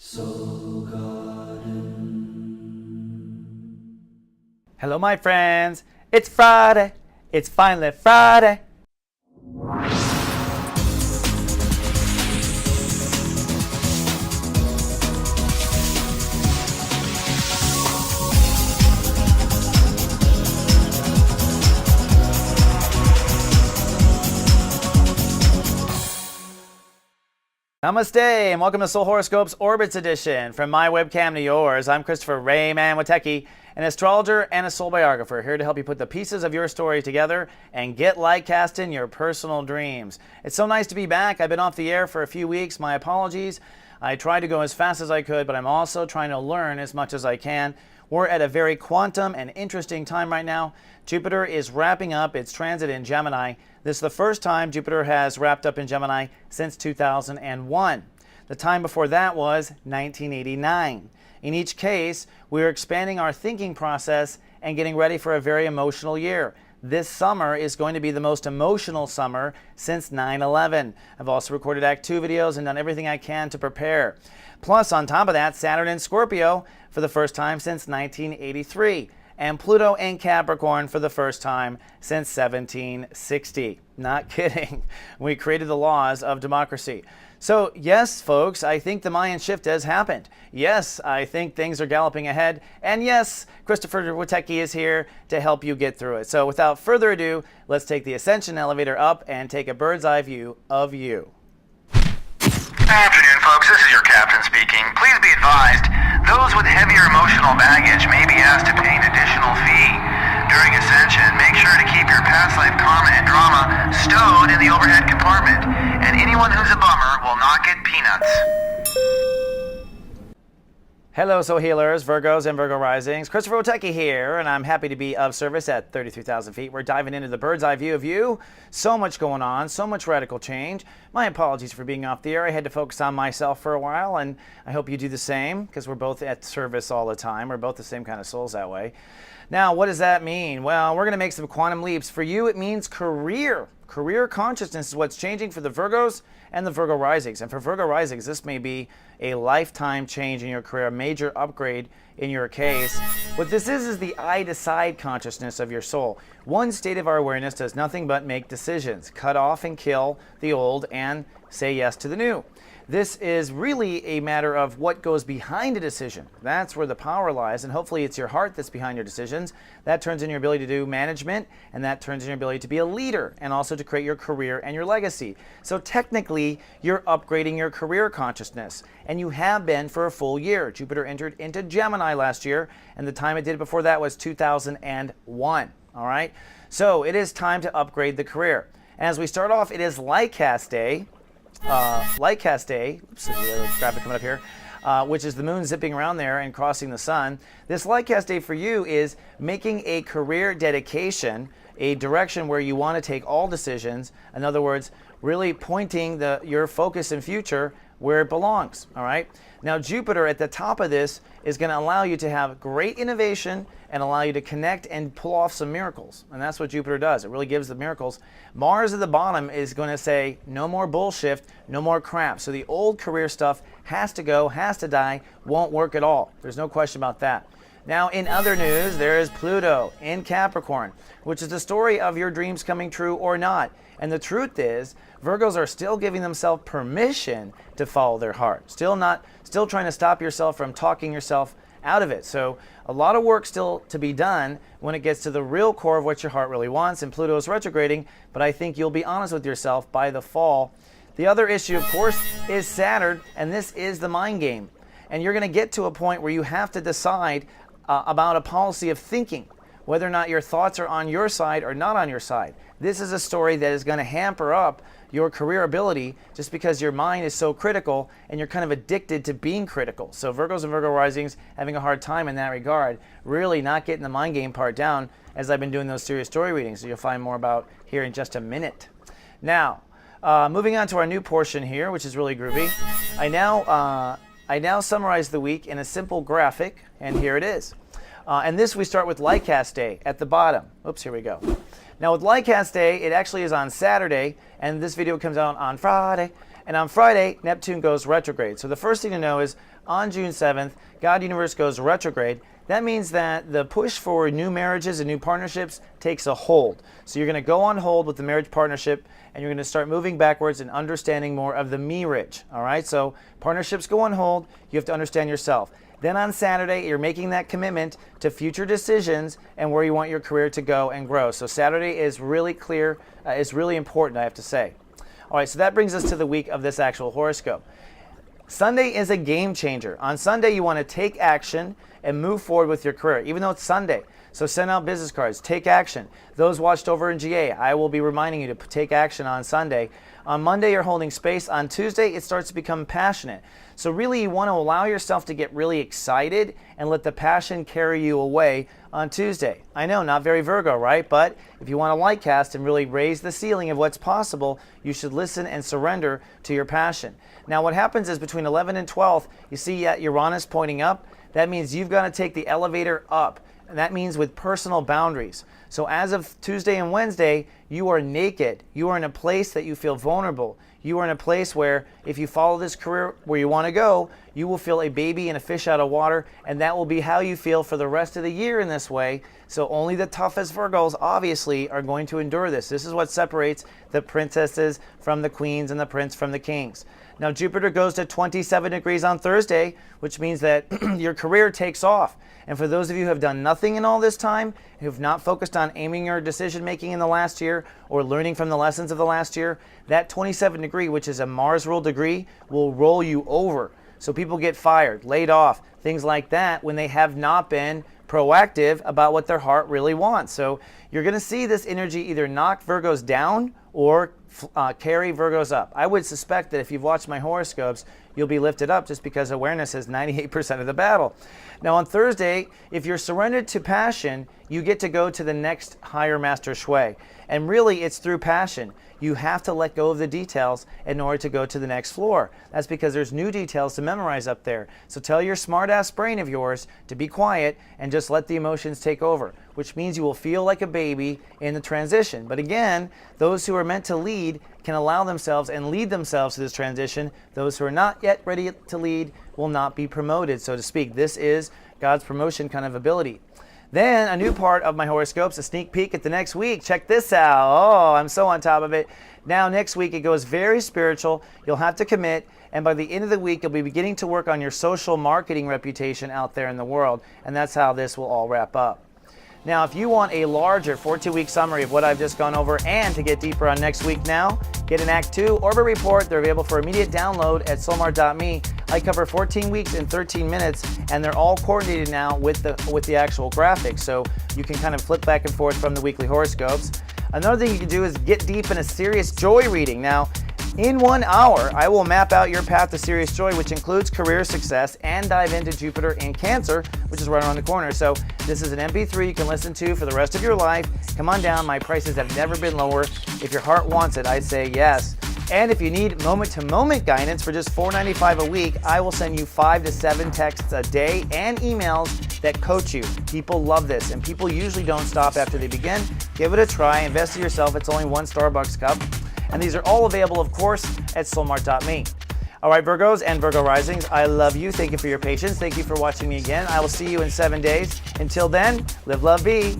Soul Garden. Hello, my friends. It's Friday. It's finally Friday. Namaste and welcome to Soul Horoscopes Orbits Edition. From my webcam to yours, I'm Christopher Witecki, an astrologer and a soul biographer, here to help you put the pieces of your story together and get light cast in your personal dreams. It's so nice to be back. I've been off the air for a few weeks. My apologies. I tried to go as fast as I could, but I'm also trying to learn as much as I can. We're at a very quantum and interesting time right now. Jupiter is wrapping up its transit in Gemini. This is the first time Jupiter has wrapped up in Gemini since 2001. The time before that was 1989. In each case, we're expanding our thinking process and getting ready for a very emotional year. This summer is going to be the most emotional summer since 9/11. I've also recorded Act 2 videos and done everything I can to prepare. Plus, on top of that, Saturn in Scorpio for the first time since 1983. And Pluto in Capricorn for the first time since 1760. Not kidding. We created the laws of democracy. So yes, folks, I think the Mayan shift has happened. Yes, I think things are galloping ahead. And yes, Christopher Witecki is here to help you get through it. So without further ado, let's take the ascension elevator up and take a bird's eye view of you. Good afternoon, folks. This is your captain speaking. Please be advised, those with heavier emotional baggage may be asked to pay an additional fee. During Ascension, make sure to keep your past life karma and drama stowed in the overhead compartment, and anyone who's a bummer will not get peanuts. Hello, soul healers, Virgos and Virgo risings. Christopher Witecki here, and I'm happy to be of service at 33,000 feet. We're diving into the bird's eye view of you. So much going on, so much radical change. My apologies for being off the air. I had to focus on myself for a while, and I hope you do the same, because we're both at service all the time. We're both the same kind of souls that way. Now, what does that mean? Well, we're going to make some quantum leaps. For you, it means career. Career consciousness is what's changing for the Virgos and the Virgo risings. And for Virgo risings, this may be a lifetime change in your career, a major upgrade in your case. What this is the I decide consciousness of your soul. One state of our awareness does nothing but make decisions, cut off and kill the old and say yes to the new. This is really a matter of what goes behind a decision. That's where the power lies, and hopefully it's your heart that's behind your decisions. That turns in your ability to do management, and that turns in your ability to be a leader, and also to create your career and your legacy. So technically, you're upgrading your career consciousness, and you have been for a full year. Jupiter entered into Gemini last year, and the time it did before that was 2001. All right? So it is time to upgrade the career. As we start off, it is Lightcast Day. Lightcast Day, oops, there's a graphic coming up here, which is the moon zipping around there and crossing the sun. This Lightcast Day for you is making a career dedication, a direction where you want to take all decisions. In other words, really pointing your focus and future where it belongs. All right. Now, Jupiter at the top of this is going to allow you to have great innovation and allow you to connect and pull off some miracles. And that's what Jupiter does. It really gives the miracles. Mars at the bottom is going to say, no more bullshit, no more crap. So the old career stuff has to go, has to die, won't work at all. There's no question about that. Now, in other news, there is Pluto in Capricorn, which is the story of your dreams coming true or not. And the truth is, Virgos are still giving themselves permission to follow their heart. Still trying to stop yourself from talking yourself out of it. So a lot of work still to be done when it gets to the real core of what your heart really wants. And Pluto is retrograding, but I think you'll be honest with yourself by the fall. The other issue, of course, is Saturn, and this is the mind game. And you're going to get to a point where you have to decide about a policy of thinking, whether or not your thoughts are on your side or not on your side. This is a story that is going to hamper up your career ability just because your mind is so critical and you're kind of addicted to being critical. So Virgos and Virgo risings having a hard time in that regard, really not getting the mind game part down as I've been doing those serious story readings that you'll find more about here in just a minute. Now, moving on to our new portion here, which is really groovy. I now summarize the week in a simple graphic, and here it is. And this we start with Lightcast Day at the bottom. Oops, here we go. Now with Lightcast Day, it actually is on Saturday, and this video comes out on Friday. And on Friday, Neptune goes retrograde. So the first thing to know is on June 7th, God Universe goes retrograde. That means that the push for new marriages and new partnerships takes a hold. So you're going to go on hold with the marriage partnership, and you're going to start moving backwards and understanding more of the me-rich. All right, so partnerships go on hold. You have to understand yourself. Then on Saturday, you're making that commitment to future decisions and where you want your career to go and grow. So Saturday is really clear, is really important, I have to say. All right, so that brings us to the week of this actual horoscope. Sunday is a game changer. On Sunday, you want to take action and move forward with your career, even though it's Sunday. So send out business cards, take action. Those watched over in GA, I will be reminding you to take action on Sunday. On Monday, you're holding space. On Tuesday, it starts to become passionate. So really, you want to allow yourself to get really excited and let the passion carry you away on Tuesday. I know, not very Virgo, right? But if you want to light cast and really raise the ceiling of what's possible, you should listen and surrender to your passion. Now, what happens is between 11 and 12, you see Uranus pointing up. That means you've got to take the elevator up. And that means with personal boundaries. So as of Tuesday and Wednesday, you are naked. You are in a place that you feel vulnerable. You are in a place where if you follow this career where you want to go, you will feel a baby and a fish out of water, and that will be how you feel for the rest of the year in this way. So only the toughest Virgos, obviously, are going to endure this. This is what separates the princesses from the queens and the prince from the kings. Now, Jupiter goes to 27 degrees on Thursday, which means that your career takes off. And for those of you who have done nothing in all this time, who have not focused on aiming your decision making in the last year or learning from the lessons of the last year, that 27 degree, which is a Mars ruled degree, will roll you over. So people get fired, laid off, things like that when they have not been proactive about what their heart really wants. So you're going to see this energy either knock Virgos down or carry Virgos up. I would suspect that if you've watched my horoscopes, you'll be lifted up just because awareness is 98% of the battle. Now on Thursday, if you're surrendered to passion, you get to go to the next higher master shui. And really, it's through passion. You have to let go of the details in order to go to the next floor. That's because there's new details to memorize up there. So tell your smart-ass brain of yours to be quiet and just let the emotions take over, which means you will feel like a baby in the transition. But again, those who are meant to lead can allow themselves and lead themselves to this transition. Those who are not yet ready to lead will not be promoted, so to speak. This is God's promotion kind of ability. Then a new part of my horoscopes, a sneak peek at the next week. Check this out. Oh, I'm so on top of it. Now next week it goes very spiritual. You'll have to commit, and by the end of the week you'll be beginning to work on your social marketing reputation out there in the world, and that's how this will all wrap up. Now, if you want a larger 42-week summary of what I've just gone over and to get deeper on next week now, get an Act 2 Orbit Report. They're available for immediate download at soulmart.me. I cover 14 weeks in 13 minutes, and they're all coordinated now with the actual graphics, so you can kind of flip back and forth from the weekly horoscopes. Another thing you can do is get deep in a serious joy reading. Now, in 1 hour, I will map out your path to serious joy, which includes career success, and dive into Jupiter in Cancer, which is right around the corner. So this is an MP3 you can listen to for the rest of your life. Come on down. My prices have never been lower. If your heart wants it, I say yes. And if you need moment-to-moment guidance for just $4.95 a week, I will send you 5 to 7 texts a day and emails that coach you. People love this, and people usually don't stop after they begin. Give it a try. Invest in yourself. It's only 1 Starbucks cup. And these are all available, of course, at soulmart.me. All right, Virgos and Virgo risings, I love you. Thank you for your patience. Thank you for watching me again. I will see you in 7 days. Until then, live, love, be.